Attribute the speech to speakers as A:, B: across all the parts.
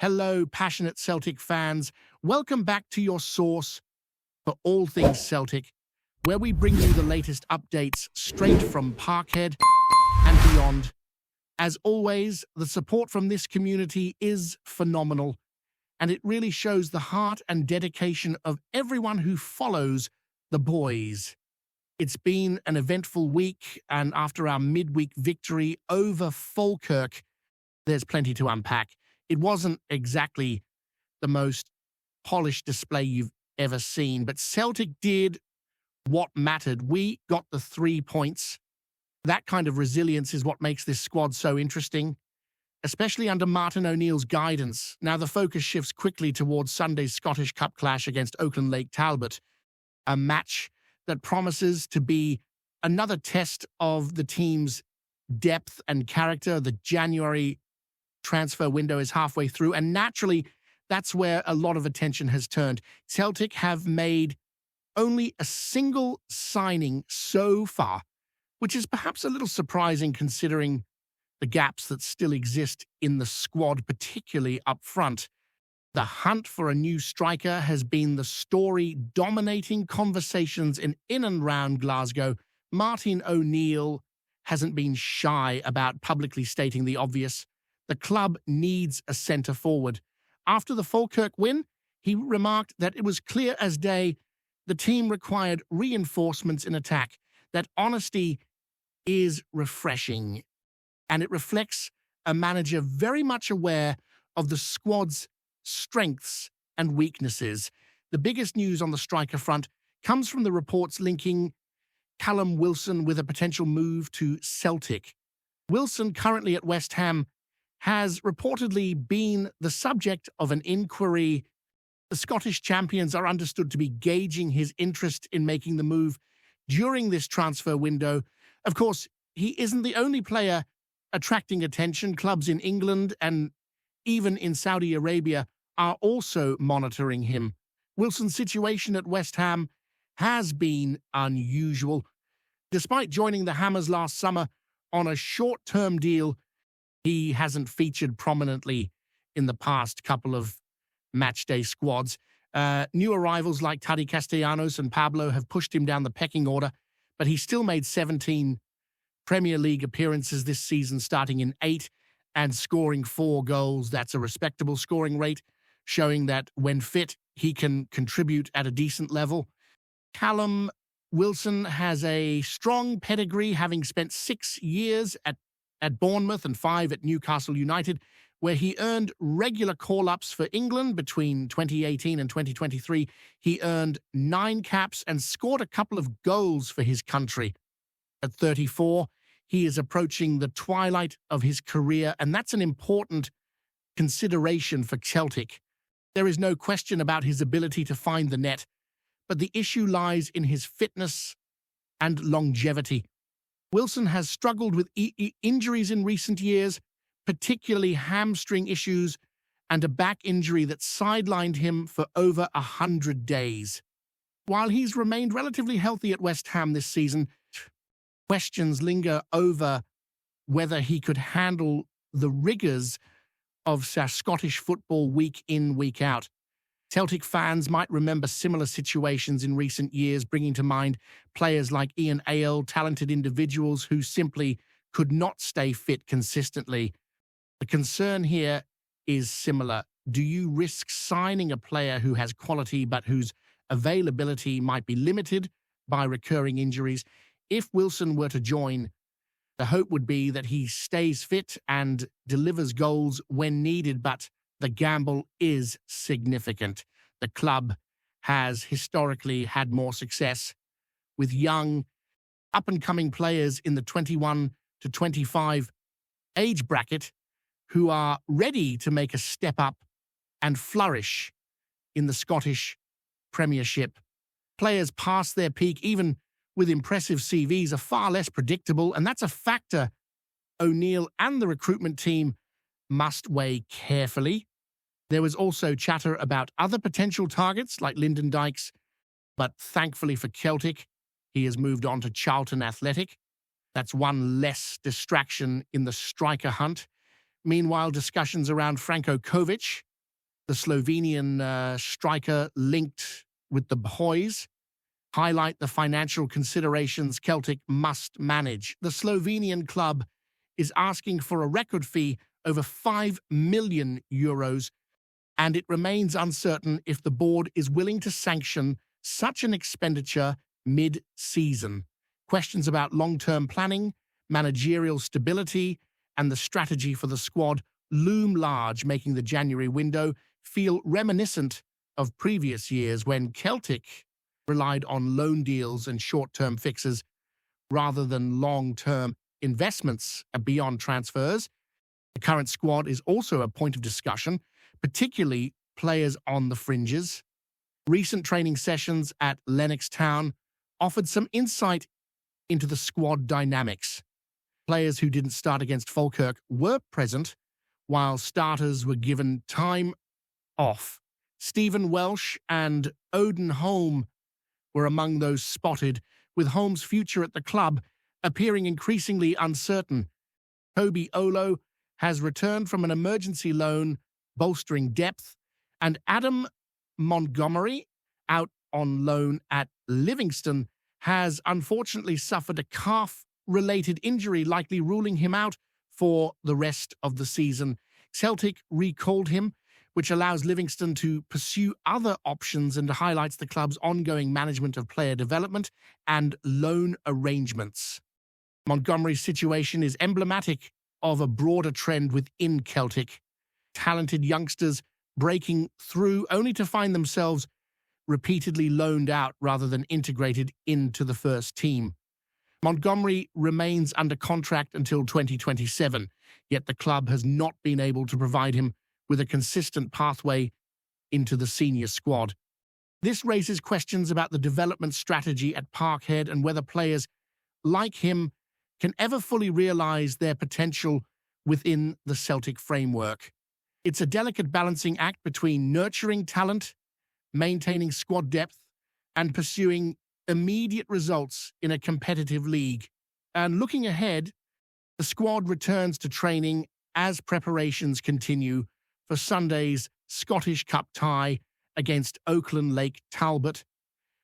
A: Hello, passionate Celtic fans. Welcome back to your source for all things Celtic, where we bring you the latest updates straight from Parkhead and beyond. As always, the support from this community is phenomenal, and it really shows the heart and dedication of everyone who follows the boys. It's been an eventful week, and after our midweek victory over Falkirk, there's plenty to unpack. It wasn't exactly the most polished display you've ever seen, but Celtic did what mattered. We got the 3 points. That kind of resilience is what makes this squad so interesting, especially under Martin O'Neill's guidance. Now the focus shifts quickly towards Sunday's Scottish Cup clash against Oakland Lake Talbot, a match that promises to be another test of the team's depth and character. The January transfer window is halfway through, and naturally, that's where a lot of attention has turned. Celtic have made only a single signing so far, which is perhaps a little surprising considering the gaps that still exist in the squad, particularly up front. The hunt for a new striker has been the story dominating conversations in and around Glasgow. Martin O'Neill hasn't been shy about publicly stating the obvious. The club needs a centre-forward. After the Falkirk win, he remarked that it was clear as day the team required reinforcements in attack. That honesty is refreshing, and it reflects a manager very much aware of the squad's strengths and weaknesses. The biggest news on the striker front comes from the reports linking Callum Wilson with a potential move to Celtic. Wilson, currently at West Ham, has reportedly been the subject of an inquiry. The Scottish champions are understood to be gauging his interest in making the move during this transfer window. Of course, he isn't the only player attracting attention. Clubs in England and even in Saudi Arabia are also monitoring him. Wilson's situation at West Ham has been unusual. Despite joining the Hammers last summer on a short-term deal, he hasn't featured prominently in the past couple of matchday squads. New arrivals like Taddy Castellanos and Pablo have pushed him down the pecking order, but he still made 17 Premier League appearances this season, starting in 8 and scoring 4 goals. That's a respectable scoring rate, showing that when fit, he can contribute at a decent level. Callum Wilson has a strong pedigree, having spent 6 years at Bournemouth and 5 at Newcastle United, where he earned regular call-ups for England between 2018 and 2023. He earned 9 caps and scored a couple of goals for his country. At 34, he is approaching the twilight of his career, and that's an important consideration for Celtic. There is no question about his ability to find the net, but the issue lies in his fitness and longevity. Wilson has struggled with injuries in recent years, particularly hamstring issues and a back injury that sidelined him for over 100 days. While he's remained relatively healthy at West Ham this season, questions linger over whether he could handle the rigors of Scottish football week in, week out. Celtic fans might remember similar situations in recent years, bringing to mind players like Ian Ale, talented individuals who simply could not stay fit consistently. The concern here is similar. Do you risk signing a player who has quality but whose availability might be limited by recurring injuries? If Wilson were to join, the hope would be that he stays fit and delivers goals when needed, but the gamble is significant. The club has historically had more success with young, up-and-coming players in the 21 to 25 age bracket who are ready to make a step up and flourish in the Scottish Premiership. Players past their peak, even with impressive CVs, are far less predictable, and that's a factor O'Neill and the recruitment team must weigh carefully. There was also chatter about other potential targets like Lyndon Dykes, but thankfully for Celtic, he has moved on to Charlton Athletic. That's one less distraction in the striker hunt. Meanwhile, discussions around Franko Kovic The Slovenian striker linked with the boys highlight the financial considerations Celtic must manage. The Slovenian club is asking for a record fee over €5 million, and it remains uncertain if the board is willing to sanction such an expenditure mid-season. Questions about long-term planning, managerial stability, and the strategy for the squad loom large, making the January window feel reminiscent of previous years when Celtic relied on loan deals and short-term fixes rather than long-term investments beyond transfers. The current squad is also a point of discussion, particularly players on the fringes. Recent training sessions at Lennox Town offered some insight into the squad dynamics. Players who didn't start against Falkirk were present, while starters were given time off. Stephen Welsh and Odin Holm were among those spotted, with Holm's future at the club appearing increasingly uncertain. Toby Olo has returned from an emergency loan, bolstering depth, and Adam Montgomery, out on loan at Livingston, has unfortunately suffered a calf-related injury, likely ruling him out for the rest of the season. Celtic recalled him, which allows Livingston to pursue other options and highlights the club's ongoing management of player development and loan arrangements. Montgomery's situation is emblematic of a broader trend within Celtic. Talented youngsters breaking through only to find themselves repeatedly loaned out rather than integrated into the first team. Montgomery remains under contract until 2027, yet the club has not been able to provide him with a consistent pathway into the senior squad. This raises questions about the development strategy at Parkhead and whether players like him can ever fully realize their potential within the Celtic framework. It's a delicate balancing act between nurturing talent, maintaining squad depth, and pursuing immediate results in a competitive league. And looking ahead, the squad returns to training as preparations continue for Sunday's Scottish Cup tie against Oakland Lake Talbot.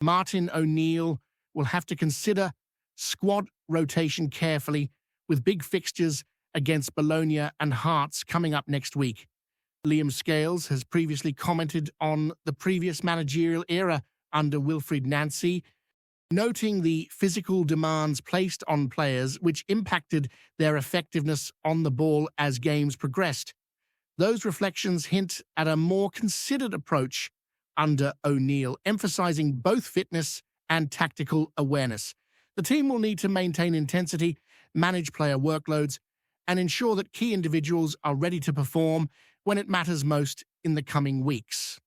A: Martin O'Neill will have to consider squad rotation carefully, with big fixtures against Bologna and Hearts coming up next week. Liam Scales has previously commented on the previous managerial era under Wilfried Nancy, noting the physical demands placed on players which impacted their effectiveness on the ball as games progressed. Those reflections hint at a more considered approach under O'Neill, emphasizing both fitness and tactical awareness. The team will need to maintain intensity, manage player workloads, and ensure that key individuals are ready to perform when it matters most in the coming weeks.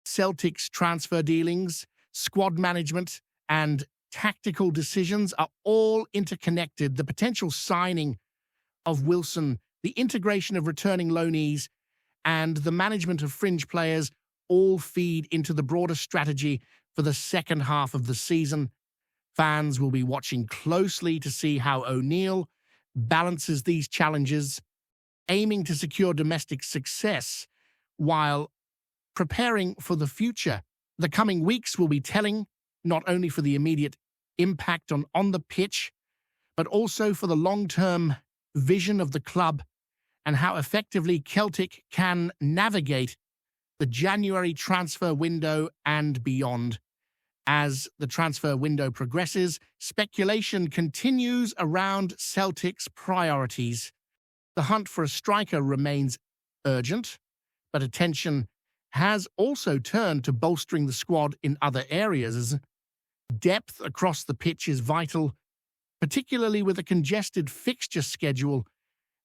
A: Celtic's transfer dealings, squad management, and tactical decisions are all interconnected. The potential signing of Wilson, the integration of returning loanees, and the management of fringe players all feed into the broader strategy for the second half of the season. Fans will be watching closely to see how O'Neill balances these challenges, aiming to secure domestic success while preparing for the future. The coming weeks will be telling, not only for the immediate impact on the pitch, but also for the long-term vision of the club and how effectively Celtic can navigate the January transfer window and beyond. As the transfer window progresses, speculation continues around Celtic's priorities. The hunt for a striker remains urgent, but attention has also turned to bolstering the squad in other areas. Depth across the pitch is vital, particularly with a congested fixture schedule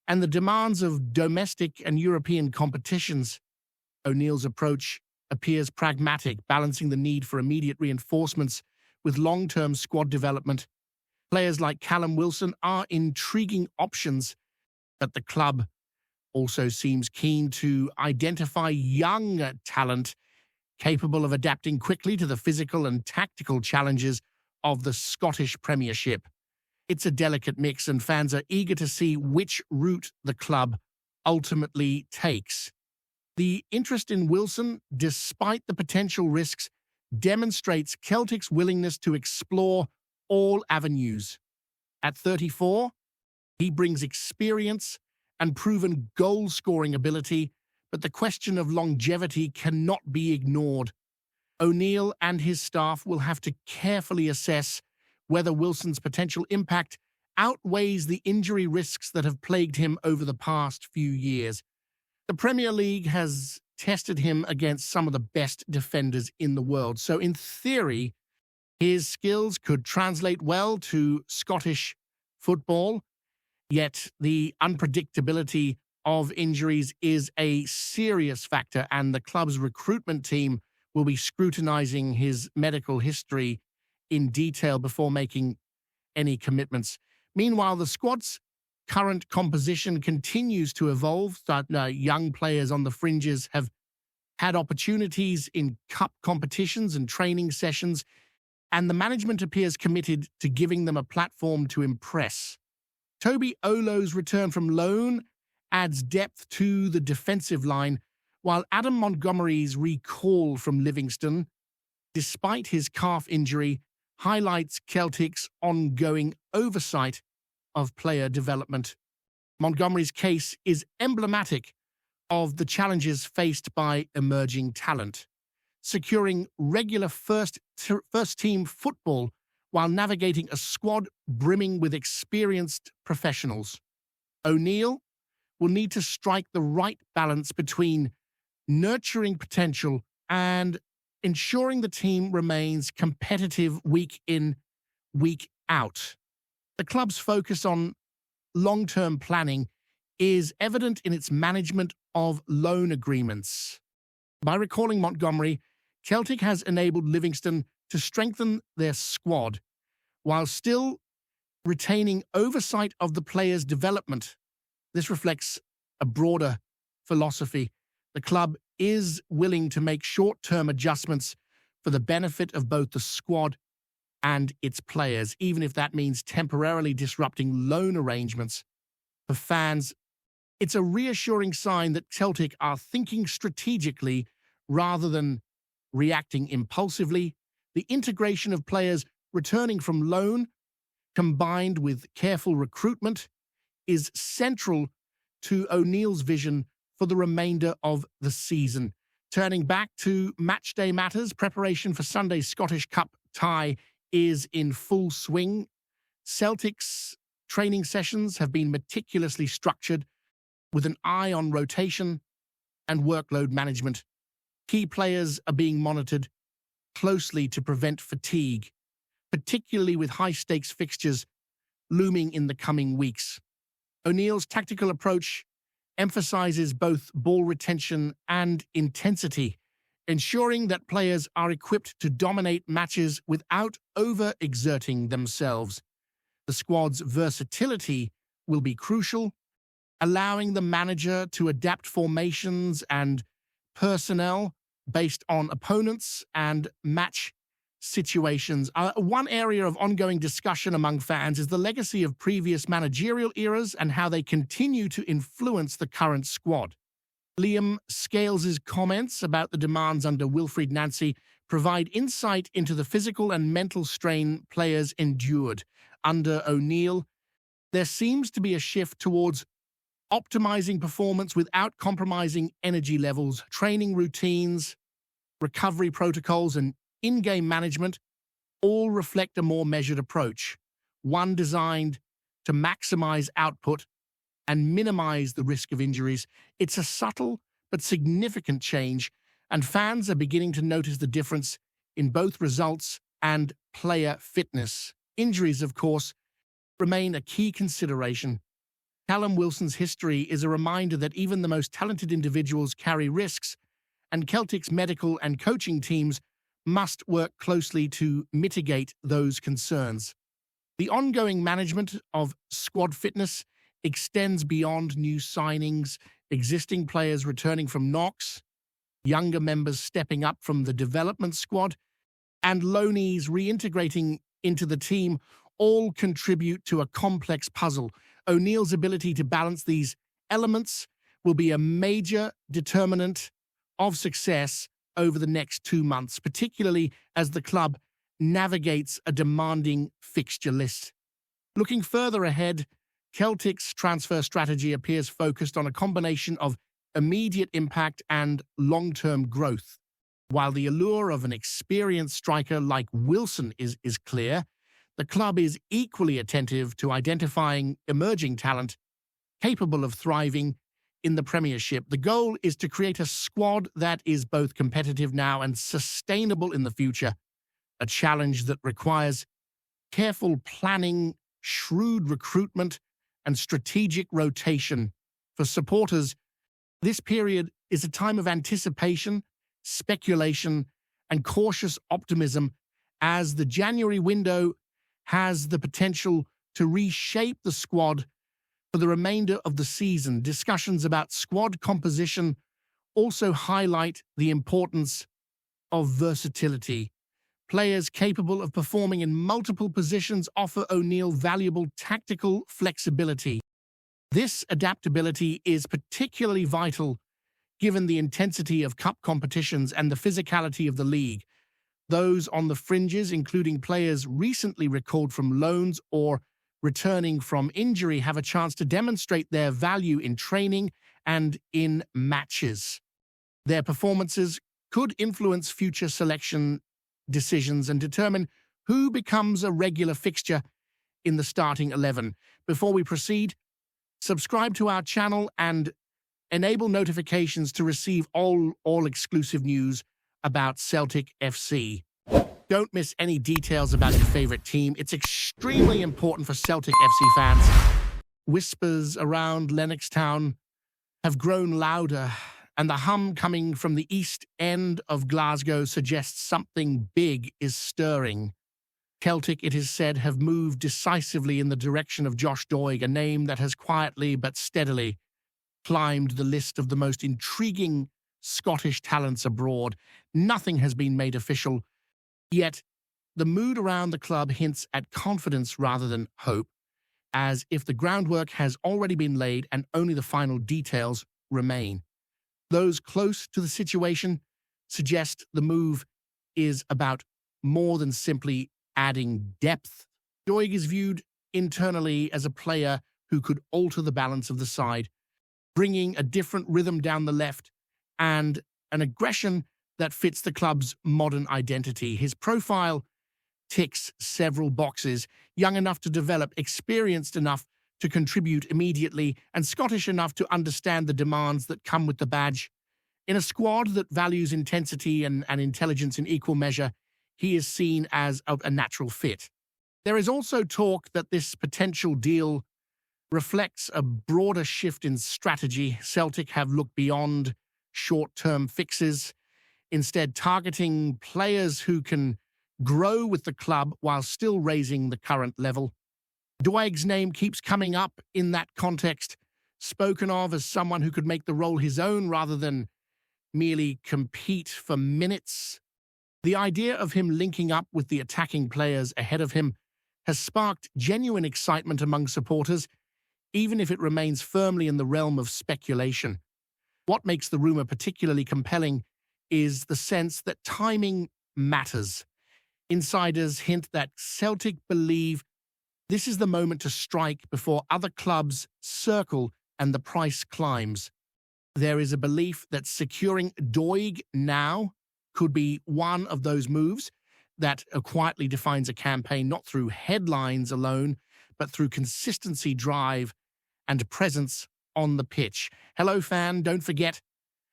A: and the demands of domestic and European competitions. O'Neill's approach appears pragmatic, balancing the need for immediate reinforcements with long-term squad development. Players like Callum Wilson are intriguing options, but the club also seems keen to identify young talent capable of adapting quickly to the physical and tactical challenges of the Scottish Premiership. It's a delicate mix, and fans are eager to see which route the club ultimately takes. The interest in Wilson, despite the potential risks, demonstrates Celtic's willingness to explore all avenues. At 34, he brings experience and proven goal-scoring ability, but the question of longevity cannot be ignored. O'Neill and his staff will have to carefully assess whether Wilson's potential impact outweighs the injury risks that have plagued him over the past few years. The Premier League has tested him against some of the best defenders in the world, so in theory, his skills could translate well to Scottish football, yet the unpredictability of injuries is a serious factor, and the club's recruitment team will be scrutinizing his medical history in detail before making any commitments. Meanwhile, the squad's current composition continues to evolve. Young players on the fringes have had opportunities in cup competitions and training sessions, and the management appears committed to giving them a platform to impress. Toby Olo's return from loan adds depth to the defensive line, while Adam Montgomery's recall from Livingston, despite his calf injury, highlights Celtic's ongoing oversight of player development. Montgomery's case is emblematic of the challenges faced by emerging talent, securing regular first-team football while navigating a squad brimming with experienced professionals. O'Neill will need to strike the right balance between nurturing potential and ensuring the team remains competitive week in, week out. The club's focus on long-term planning is evident in its management of loan agreements. By recalling Montgomery, Celtic has enabled Livingston to strengthen their squad while still retaining oversight of the players' development. This reflects a broader philosophy. The club is willing to make short-term adjustments for the benefit of both the squad and its players, even if that means temporarily disrupting loan arrangements. For fans, it's a reassuring sign that Celtic are thinking strategically rather than reacting impulsively. The integration of players returning from loan, combined with careful recruitment, is central to O'Neill's vision for the remainder of the season. Turning back to matchday matters, preparation for Sunday's Scottish Cup tie is in full swing. Celtic's training sessions have been meticulously structured with an eye on rotation and workload management. Key players are being monitored closely to prevent fatigue, particularly with high-stakes fixtures looming in the coming weeks. O'Neill's tactical approach emphasizes both ball retention and intensity, ensuring that players are equipped to dominate matches without over-exerting themselves. The squad's versatility will be crucial, allowing the manager to adapt formations and personnel based on opponents and match situations. One area of ongoing discussion among fans is the legacy of previous managerial eras and how they continue to influence the current squad. Liam Scales's comments about the demands under Wilfried Nancy provide insight into the physical and mental strain players endured. Under O'Neill, there seems to be a shift towards optimizing performance without compromising energy levels. Training routines, recovery protocols, and in-game management all reflect a more measured approach, one designed to maximize output and minimize the risk of injuries. It's a subtle but significant change, and fans are beginning to notice the difference in both results and player fitness. Injuries, of course, remain a key consideration. Callum Wilson's history is a reminder that even the most talented individuals carry risks, and Celtic's medical and coaching teams must work closely to mitigate those concerns. The ongoing management of squad fitness extends beyond new signings, existing players returning from knocks, younger members stepping up from the development squad, and loanees reintegrating into the team all contribute to a complex puzzle. O'Neill's ability to balance these elements will be a major determinant of success over the next 2 months, particularly as the club navigates a demanding fixture list. Looking further ahead, Celtic's transfer strategy appears focused on a combination of immediate impact and long-term growth. While the allure of an experienced striker like Wilson is clear, the club is equally attentive to identifying emerging talent capable of thriving in the Premiership. The goal is to create a squad that is both competitive now and sustainable in the future, a challenge that requires careful planning, shrewd recruitment, and strategic rotation. For supporters, this period is a time of anticipation, speculation, and cautious optimism, as the January window has the potential to reshape the squad for the remainder of the season. Discussions about squad composition also highlight the importance of versatility. Players capable of performing in multiple positions offer O'Neill valuable tactical flexibility. This adaptability is particularly vital given the intensity of cup competitions and the physicality of the league. Those on the fringes, including players recently recalled from loans or returning from injury, have a chance to demonstrate their value in training and in matches. Their performances could influence future selection decisions and determine who becomes a regular fixture in the starting 11. Before we proceed, subscribe to our channel and enable notifications to receive all exclusive news about Celtic FC. Don't miss any details about your favorite team. It's extremely important for Celtic FC fans. Whispers around Lennox Town have grown louder, and the hum coming from the east end of Glasgow suggests something big is stirring. Celtic, it is said, have moved decisively in the direction of Josh Doig, a name that has quietly but steadily climbed the list of the most intriguing Scottish talents abroad. Nothing has been made official, yet the mood around the club hints at confidence rather than hope, as if the groundwork has already been laid and only the final details remain. Those close to the situation suggest the move is about more than simply adding depth. Doig is viewed internally as a player who could alter the balance of the side, bringing a different rhythm down the left and an aggression that fits the club's modern identity. His profile ticks several boxes: young enough to develop, experienced enough to contribute immediately, and Scottish enough to understand the demands that come with the badge. In a squad that values intensity and intelligence in equal measure, he is seen as a natural fit. There is also talk that this potential deal reflects a broader shift in strategy. Celtic have looked beyond short-term fixes, instead targeting players who can grow with the club while still raising the current level. Doig's name keeps coming up in that context, spoken of as someone who could make the role his own rather than merely compete for minutes. The idea of him linking up with the attacking players ahead of him has sparked genuine excitement among supporters, even if it remains firmly in the realm of speculation. What makes the rumor particularly compelling is the sense that timing matters. Insiders hint that Celtic believe this is the moment to strike before other clubs circle and the price climbs. There is a belief that securing Doig now could be one of those moves that quietly defines a campaign, not through headlines alone, but through consistency, drive, and presence on the pitch. Hello, fan. Don't forget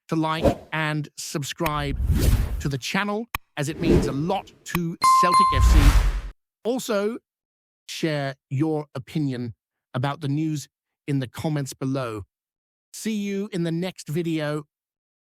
A: to like and subscribe to the channel, as it means a lot to Celtic FC. Also, share your opinion about the news in the comments below. See you in the next video.